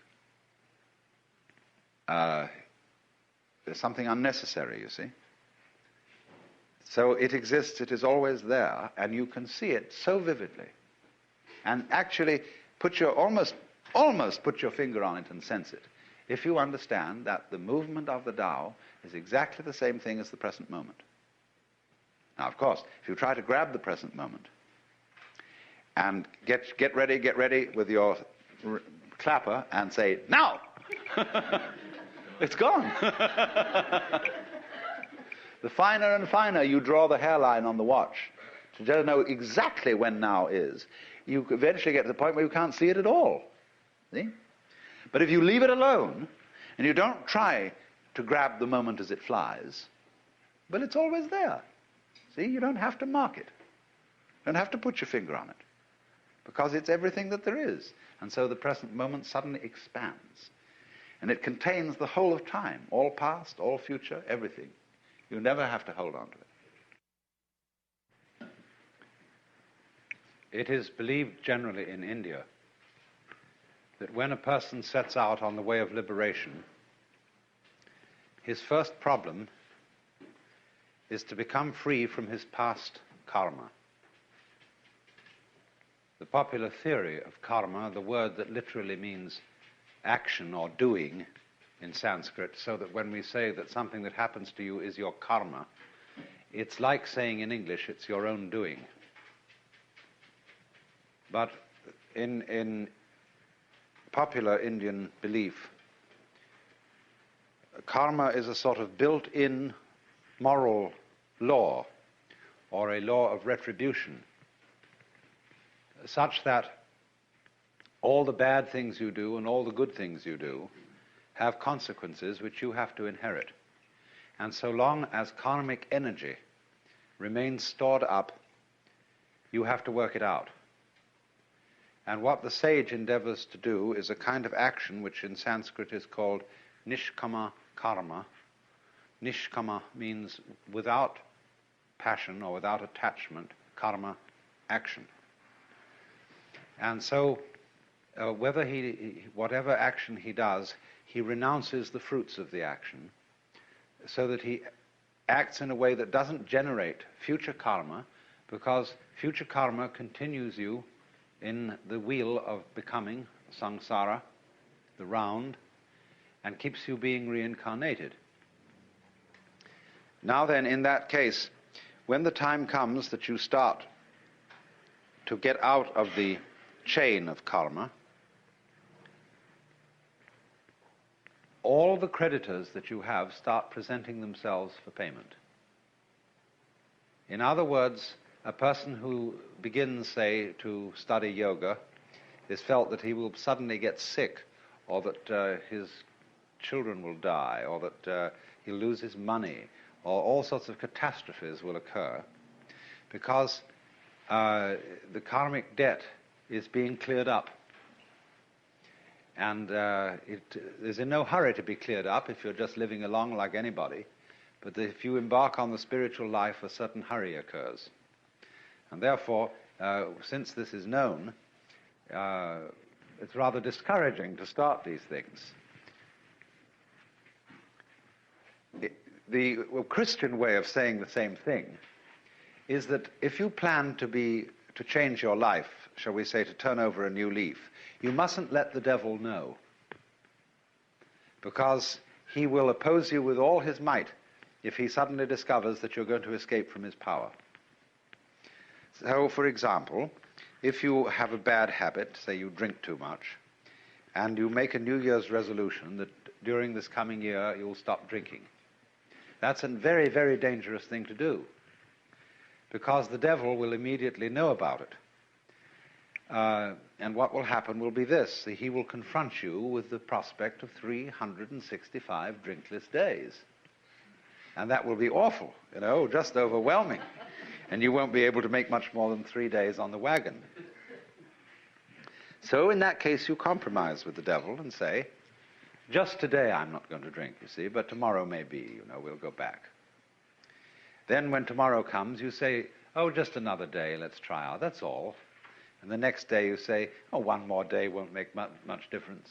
There's something unnecessary, you see. So it exists, it is always there, and you can see it so vividly. And actually almost put your finger on it and sense it, if you understand that the movement of the Tao is exactly the same thing as the present moment. Now, of course, if you try to grab the present moment and get ready with your clapper and say, now! It's gone. The finer and finer you draw the hairline on the watch to just know exactly when now is, you eventually get to the point where you can't see it at all. See? But if you leave it alone and you don't try to grab the moment as it flies, well, it's always there. See, you don't have to mark it. You don't have to put your finger on it, because it's everything that there is. And so the present moment suddenly expands. And it contains the whole of time, all past, all future, everything. You never have to hold on to it. It is believed generally in India that when a person sets out on the way of liberation, his first problem is to become free from his past karma. The popular theory of karma, the word that literally means action or doing in Sanskrit, so that when we say that something that happens to you is your karma, it's like saying in English, it's your own doing. But in popular Indian belief, karma is a sort of built-in moral law, or a law of retribution, such that all the bad things you do and all the good things you do have consequences which you have to inherit. And so long as karmic energy remains stored up, you have to work it out. And what the sage endeavors to do is a kind of action which in Sanskrit is called nishkama karma. Nishkama means without passion or without attachment, karma, action. And so whatever action he does, he renounces the fruits of the action, so that he acts in a way that doesn't generate future karma, because future karma continues you in the wheel of becoming, samsara, the round, and keeps you being reincarnated. Now then, in that case, when the time comes that you start to get out of the chain of karma, all the creditors that you have start presenting themselves for payment. In other words, a person who begins, say, to study yoga is felt that he will suddenly get sick, or that his children will die, or that he'll lose his money, or all sorts of catastrophes will occur, because the karmic debt is being cleared up. And it is in no hurry to be cleared up if you're just living along like anybody, but if you embark on the spiritual life, a certain hurry occurs. And therefore, since this is known, it's rather discouraging to start these things. The Christian way of saying the same thing is that if you plan to change your life, shall we say, to turn over a new leaf, you mustn't let the devil know, because he will oppose you with all his might if he suddenly discovers that you're going to escape from his power. So, for example, if you have a bad habit, say you drink too much, and you make a New Year's resolution that during this coming year you'll stop drinking, that's a very, very dangerous thing to do, because the devil will immediately know about it. And what will happen will be this: he will confront you with the prospect of 365 drinkless days. And that will be awful, just overwhelming. And you won't be able to make much more than 3 days on the wagon. So in that case, you compromise with the devil and say, just today I'm not going to drink, you see, but tomorrow maybe, we'll go back. Then when tomorrow comes, you say, oh, just another day, let's try out, that's all. And the next day you say, oh, one more day won't make much difference.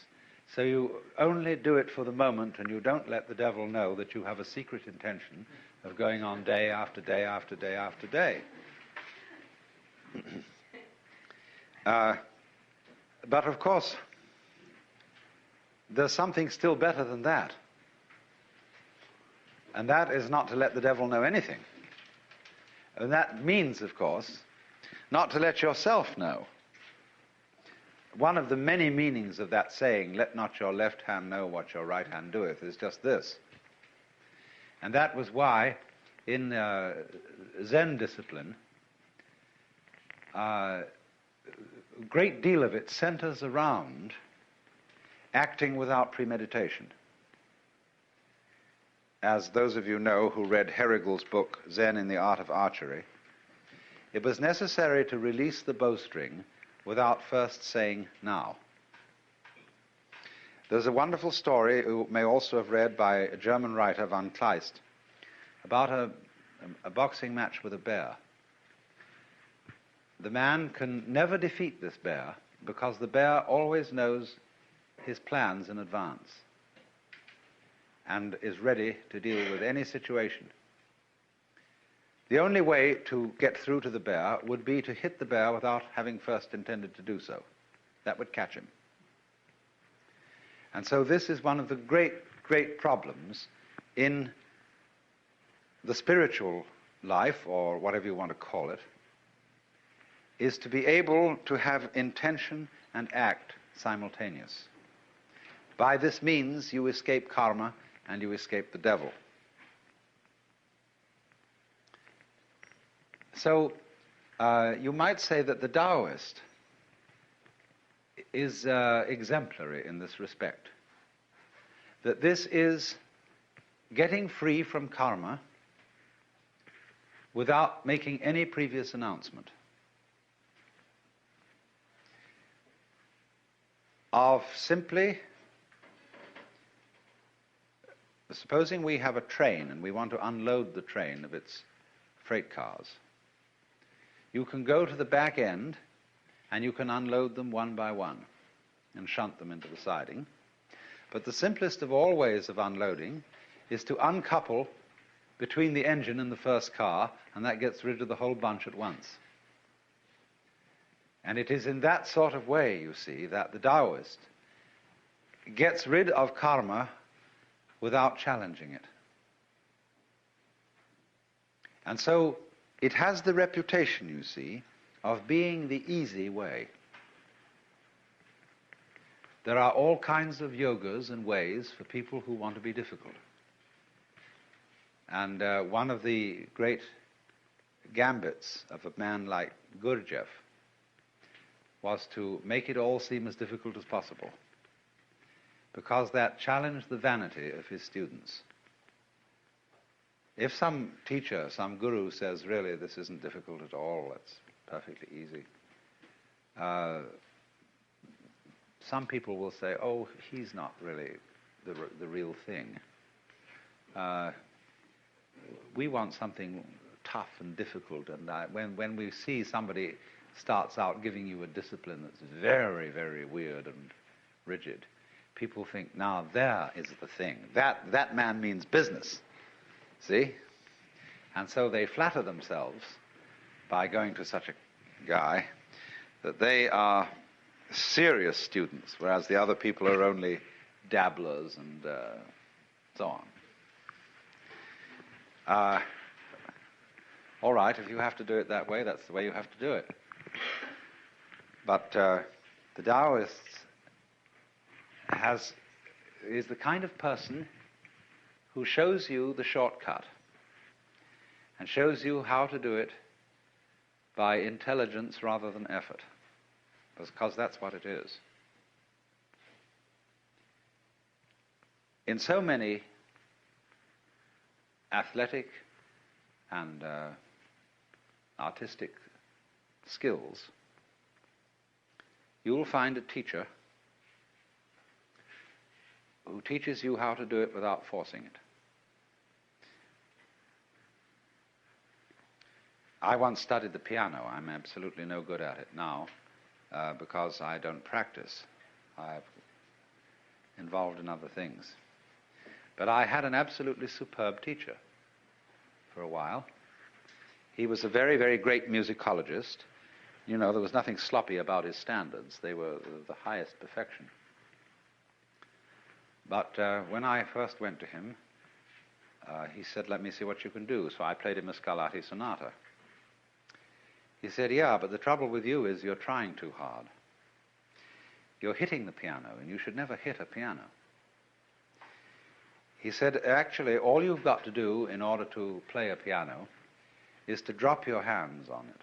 So you only do it for the moment, and you don't let the devil know that you have a secret intention of going on day after day after day after day. But of course, there's something still better than that. And that is not to let the devil know anything. And that means, of course, not to let yourself know. One of the many meanings of that saying, let not your left hand know what your right hand doeth, is just this. And that was why in Zen discipline, a great deal of it centers around acting without premeditation. As those of you know who read Herrigel's book, Zen in the Art of Archery, it was necessary to release the bowstring without first saying, now. There's a wonderful story you may also have read by a German writer, von Kleist, about a boxing match with a bear. The man can never defeat this bear because the bear always knows his plans in advance and is ready to deal with any situation. The only way to get through to the bear would be to hit the bear without having first intended to do so. That would catch him. And so this is one of the great, great problems in the spiritual life, or whatever you want to call it, is to be able to have intention and act simultaneous. By this means, you escape karma and you escape the devil. So, you might say that the Taoist is exemplary in this respect. That this is getting free from karma without making any previous announcement. Of simply, supposing we have a train and we want to unload the train of its freight cars. You can go to the back end and you can unload them one by one and shunt them into the siding. But the simplest of all ways of unloading is to uncouple between the engine and the first car, and that gets rid of the whole bunch at once. And it is in that sort of way, you see, that the Taoist gets rid of karma without challenging it. And so it has the reputation, you see, of being the easy way. There are all kinds of yogas and ways for people who want to be difficult. And one of the great gambits of a man like Gurdjieff was to make it all seem as difficult as possible, because that challenged the vanity of his students. If some teacher, some guru says, really, this isn't difficult at all, it's perfectly easy, some people will say, oh, he's not really the real thing. We want something tough and difficult, and when we see somebody starts out giving you a discipline that's very, very weird and rigid, people think, now there is the thing. That man means business. See? And so they flatter themselves by going to such a guy that they are serious students, whereas the other people are only dabblers and so on. All right, if you have to do it that way, that's the way you have to do it. But the Taoist is the kind of person who shows you the shortcut and shows you how to do it by intelligence rather than effort, because that's what it is. In so many athletic and artistic skills, you will find a teacher who teaches you how to do it without forcing it. I once studied the piano. I'm absolutely no good at it now because I don't practice. I'm involved in other things. But I had an absolutely superb teacher for a while. He was a very, very great musicologist. You know, there was nothing sloppy about his standards. They were the highest perfection. But when I first went to him, he said, let me see what you can do. So I played him a Scarlatti sonata. He said, yeah, but the trouble with you is you're trying too hard. You're hitting the piano, and you should never hit a piano. He said, actually, all you've got to do in order to play a piano is to drop your hands on it.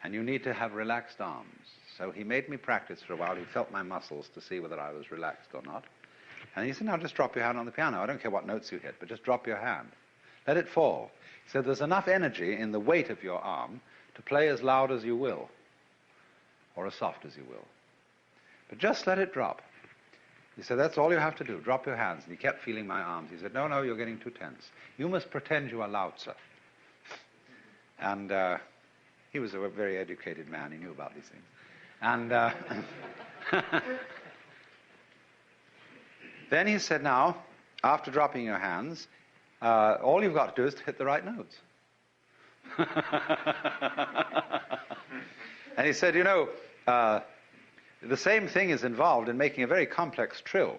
And you need to have relaxed arms. So he made me practice for a while. He felt my muscles to see whether I was relaxed or not. And he said, now just drop your hand on the piano. I don't care what notes you hit, but just drop your hand. Let it fall. He said, there's enough energy in the weight of your arm to play as loud as you will, or as soft as you will. But just let it drop. He said, that's all you have to do. Drop your hands. And he kept feeling my arms. He said, no, no, you're getting too tense. You must pretend you are Lao Tzu. And he was a very educated man. He knew about these things. And then he said, now, after dropping your hands, all you've got to do is to hit the right notes. And he said, you know, the same thing is involved in making a very complex trill.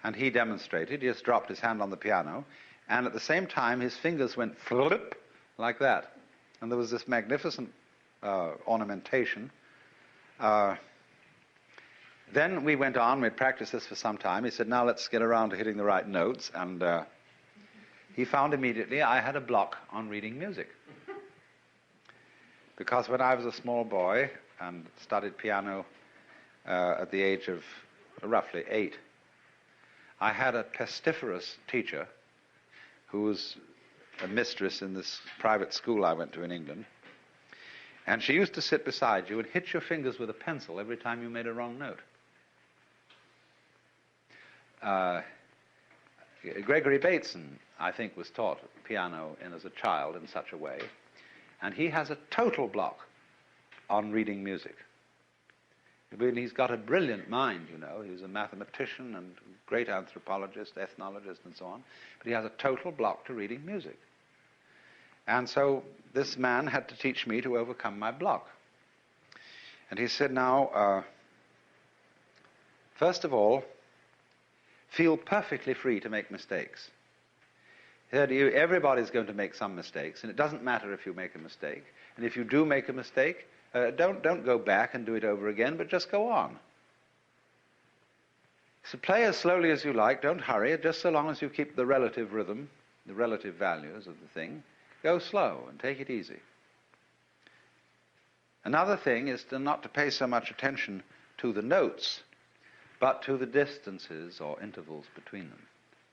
And he demonstrated. He just dropped his hand on the piano, and at the same time his fingers went flip like that. And there was this magnificent ornamentation. Then we went on, we'd practiced this for some time. He said, now let's get around to hitting the right notes. And he found immediately I had a block on reading music. Because when I was a small boy and studied piano at the age of roughly 8, I had a pestiferous teacher who was a mistress in this private school I went to in England. And she used to sit beside you and hit your fingers with a pencil every time you made a wrong note. Gregory Bateson, I think, was taught piano as a child in such a way, and he has a total block on reading music. I mean, he's got a brilliant mind, you know. He's a mathematician and great anthropologist, ethnologist, and so on, but he has a total block to reading music. And so this man had to teach me to overcome my block. And he said, now, first of all, feel perfectly free to make mistakes. He said, everybody's going to make some mistakes, and it doesn't matter if you make a mistake. And if you do make a mistake, don't go back and do it over again, but just go on. So play as slowly as you like, don't hurry, just so long as you keep the relative rhythm, the relative values of the thing. Go slow and take it easy. Another thing is not to pay so much attention to the notes, but to the distances or intervals between them,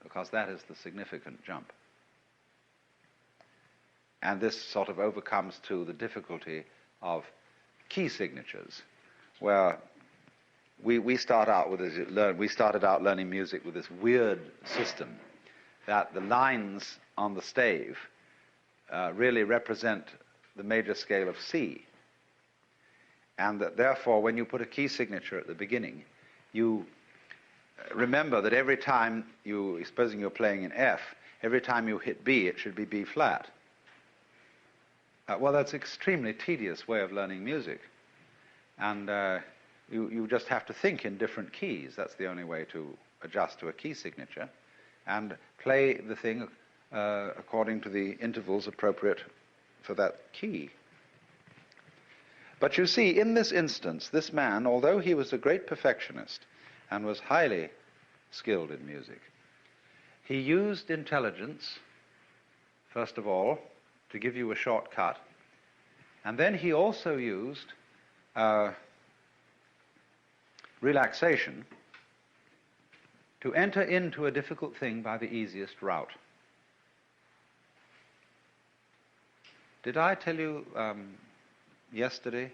because that is the significant jump. And this sort of overcomes, too, the difficulty of key signatures, where we started out learning music with this weird system that the lines on the stave really represent the major scale of C, and that therefore when you put a key signature at the beginning, you remember that every time supposing you're playing in F, every time you hit B, it should be B flat. Well, that's an extremely tedious way of learning music, and you just have to think in different keys. That's the only way to adjust to a key signature, and play the thing according to the intervals appropriate for that key. But you see, in this instance, this man, although he was a great perfectionist and was highly skilled in music, he used intelligence, first of all, to give you a shortcut, and then he also used relaxation to enter into a difficult thing by the easiest route. Did I tell you yesterday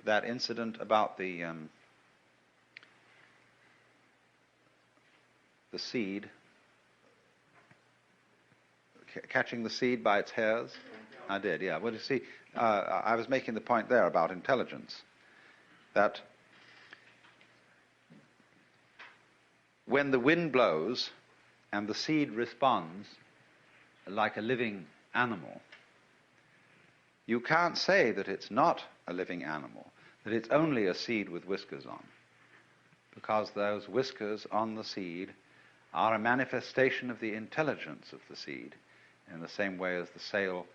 that incident about the seed, catching the seed by its hairs? I did, yeah. Well, you see, I was making the point there about intelligence, that when the wind blows and the seed responds like a living animal, you can't say that it's not a living animal, that it's only a seed with whiskers on, because those whiskers on the seed are a manifestation of the intelligence of the seed, in the same way as the sail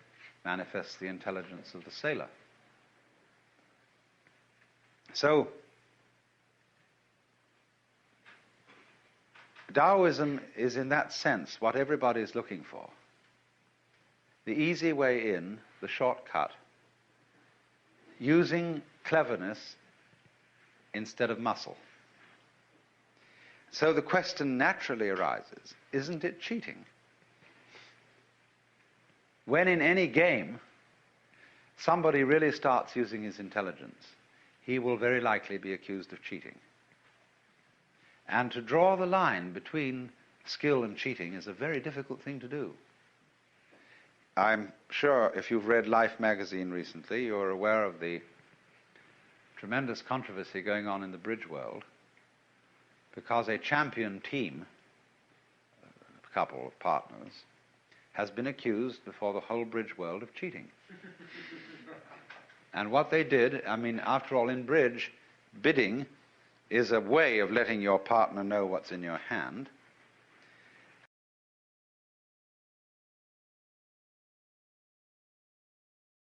manifests the intelligence of the sailor. So, Taoism is in that sense what everybody is looking for. The easy way in, the shortcut, using cleverness instead of muscle. So the question naturally arises, isn't it cheating? When in any game somebody really starts using his intelligence, he will very likely be accused of cheating. And to draw the line between skill and cheating is a very difficult thing to do. I'm sure if you've read Life magazine recently, you're aware of the tremendous controversy going on in the bridge world, because a champion team, a couple of partners, has been accused before the whole bridge world of cheating. And what they did, I mean, after all, in bridge, bidding is a way of letting your partner know what's in your hand.